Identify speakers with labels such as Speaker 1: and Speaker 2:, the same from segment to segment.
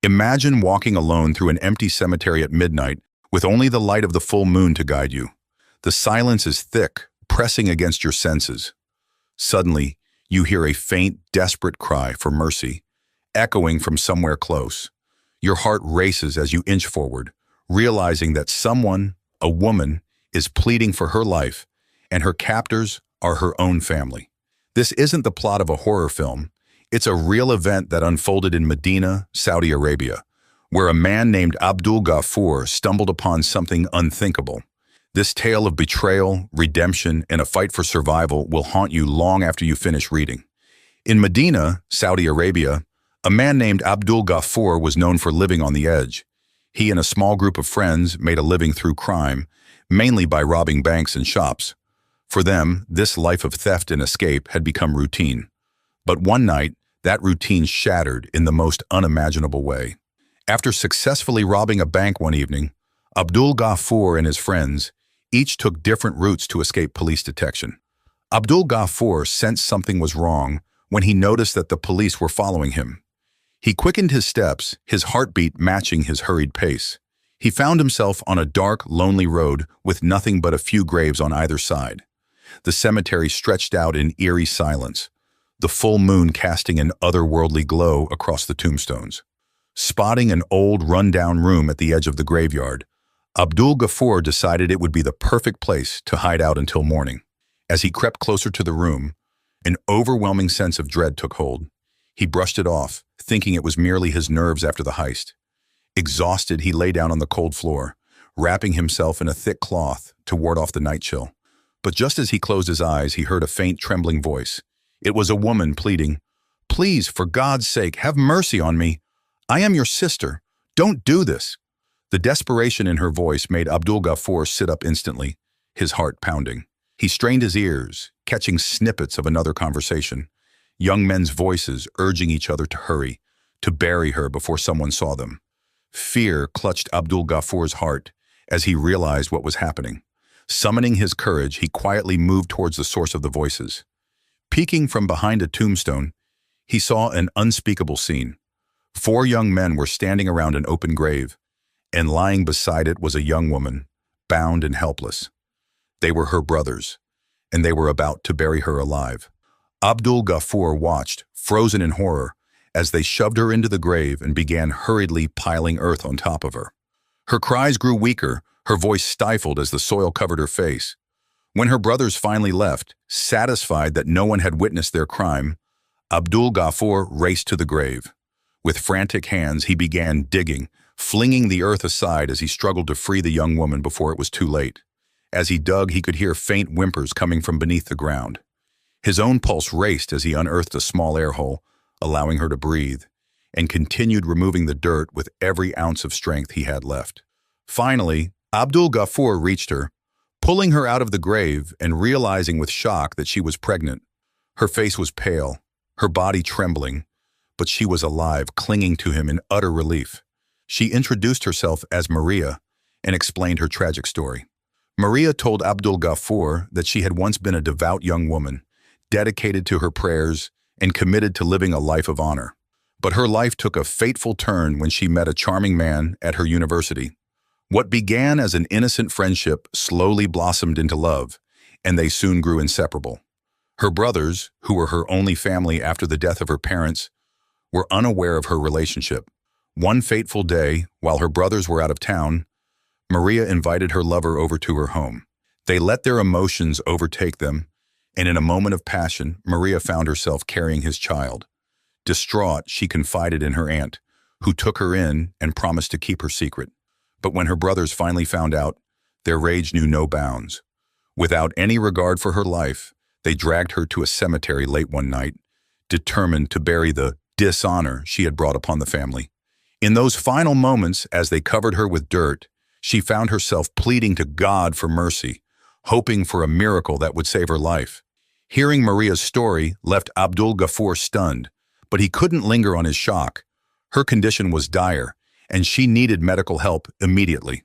Speaker 1: Imagine walking alone through an empty cemetery at midnight with only the light of the full moon to guide you. The silence is thick, pressing against your senses. Suddenly, you hear a faint, desperate cry for mercy, echoing from somewhere close. Your heart races as you inch forward, realizing that someone, a woman, is pleading for her life, and her captors are her own family. This isn't the plot of a horror film. It's a real event that unfolded in Medina, Saudi Arabia, where a man named Abdul Ghaffur stumbled upon something unthinkable. This tale of betrayal, redemption, and a fight for survival will haunt you long after you finish reading. In Medina, Saudi Arabia, a man named Abdul Ghaffur was known for living on the edge. He and a small group of friends made a living through crime, mainly by robbing banks and shops. For them, this life of theft and escape had become routine. But one night, that routine shattered in the most unimaginable way. After successfully robbing a bank one evening, Abdul Ghaffur and his friends each took different routes to escape police detection. Abdul Ghaffur sensed something was wrong when he noticed that the police were following him. He quickened his steps, his heartbeat matching his hurried pace. He found himself on a dark, lonely road with nothing but a few graves on either side. The cemetery stretched out in eerie silence, the full moon casting an otherworldly glow across the tombstones. Spotting an old, run-down room at the edge of the graveyard, Abdul Ghaffur decided it would be the perfect place to hide out until morning. As he crept closer to the room, an overwhelming sense of dread took hold. He brushed it off, thinking it was merely his nerves after the heist. Exhausted, he lay down on the cold floor, wrapping himself in a thick cloth to ward off the night chill. But just as he closed his eyes, he heard a faint, trembling voice. It was a woman pleading, "Please, for God's sake, have mercy on me. I am your sister. Don't do this." The desperation in her voice made Abdul Ghaffur sit up instantly, his heart pounding. He strained his ears, catching snippets of another conversation. Young men's voices urging each other to hurry, to bury her before someone saw them. Fear clutched Abdul Ghaffur's heart as he realized what was happening. Summoning his courage, he quietly moved towards the source of the voices. Peeking from behind a tombstone, he saw an unspeakable scene. 4 young men were standing around an open grave, and lying beside it was a young woman, bound and helpless. They were her brothers, and they were about to bury her alive. Abdul Ghaffur watched, frozen in horror, as they shoved her into the grave and began hurriedly piling earth on top of her. Her cries grew weaker, her voice stifled as the soil covered her face. When her brothers finally left, satisfied that no one had witnessed their crime, Abdul Ghaffur raced to the grave. With frantic hands, he began digging, flinging the earth aside as he struggled to free the young woman before it was too late. As he dug, he could hear faint whimpers coming from beneath the ground. His own pulse raced as he unearthed a small air hole, allowing her to breathe, and continued removing the dirt with every ounce of strength he had left. Finally, Abdul Ghaffur reached her, pulling her out of the grave and realizing with shock that she was pregnant. Her face was pale, her body trembling, but she was alive, clinging to him in utter relief. She introduced herself as Maria and explained her tragic story. Maria told Abdul Ghaffur that she had once been a devout young woman, dedicated to her prayers and committed to living a life of honor. But her life took a fateful turn when she met a charming man at her university. What began as an innocent friendship slowly blossomed into love, and they soon grew inseparable. Her brothers, who were her only family after the death of her parents, were unaware of her relationship. One fateful day, while her brothers were out of town, Maria invited her lover over to her home. They let their emotions overtake them, and in a moment of passion, Maria found herself carrying his child. Distraught, she confided in her aunt, who took her in and promised to keep her secret. But when her brothers finally found out, their rage knew no bounds. Without any regard for her life, they dragged her to a cemetery late one night, determined to bury the dishonor she had brought upon the family. In those final moments, as they covered her with dirt, she found herself pleading to God for mercy, hoping for a miracle that would save her life. Hearing Maria's story left Abdul Ghaffur stunned, but he couldn't linger on his shock. Her condition was dire, and she needed medical help immediately.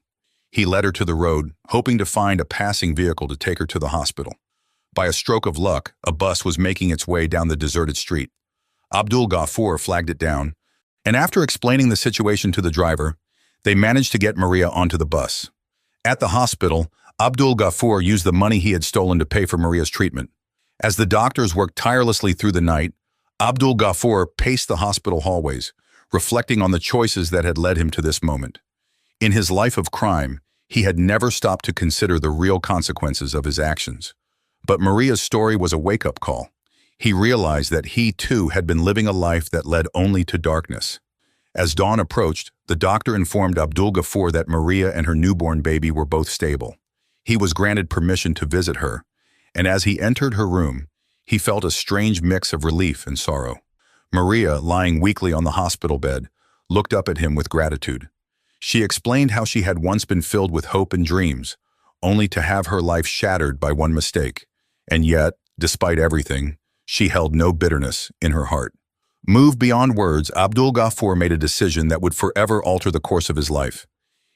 Speaker 1: He led her to the road, hoping to find a passing vehicle to take her to the hospital. By a stroke of luck, a bus was making its way down the deserted street. Abdul Ghaffur flagged it down, And after explaining the situation to the driver, they managed to get Maria onto the bus. At the hospital, Abdul Ghaffur used the money he had stolen to pay for Maria's treatment. As the doctors worked tirelessly through the night, Abdul Ghaffur paced the hospital hallways, reflecting on the choices that had led him to this moment. In his life of crime, he had never stopped to consider the real consequences of his actions. But Maria's story was a wake-up call. He realized that he, too, had been living a life that led only to darkness. As dawn approached, the doctor informed Abdul Ghaffur that Maria and her newborn baby were both stable. He was granted permission to visit her, and as he entered her room, he felt a strange mix of relief and sorrow. Maria, lying weakly on the hospital bed, looked up at him with gratitude. She explained how she had once been filled with hope and dreams, only to have her life shattered by one mistake. And yet, despite everything, she held no bitterness in her heart. Moved beyond words, Abdul Ghaffur made a decision that would forever alter the course of his life.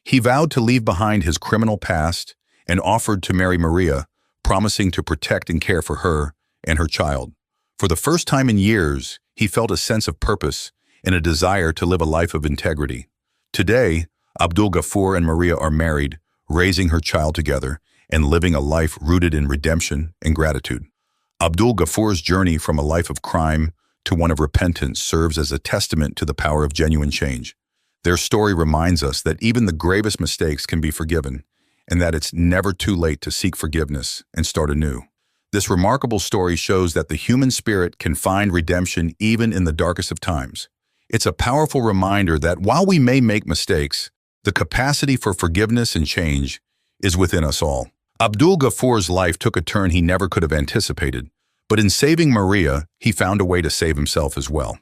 Speaker 1: He vowed to leave behind his criminal past and offered to marry Maria, promising to protect and care for her and her child. For the first time in years, he felt a sense of purpose and a desire to live a life of integrity. Today, Abdul Ghaffur and Maria are married, raising her child together, and living a life rooted in redemption and gratitude. Abdul Ghaffur's journey from a life of crime to one of repentance serves as a testament to the power of genuine change. Their story reminds us that even the gravest mistakes can be forgiven, and that it's never too late to seek forgiveness and start anew. This remarkable story shows that the human spirit can find redemption even in the darkest of times. It's a powerful reminder that while we may make mistakes, the capacity for forgiveness and change is within us all. Abdul Ghaffur's life took a turn he never could have anticipated, but in saving Maria, he found a way to save himself as well.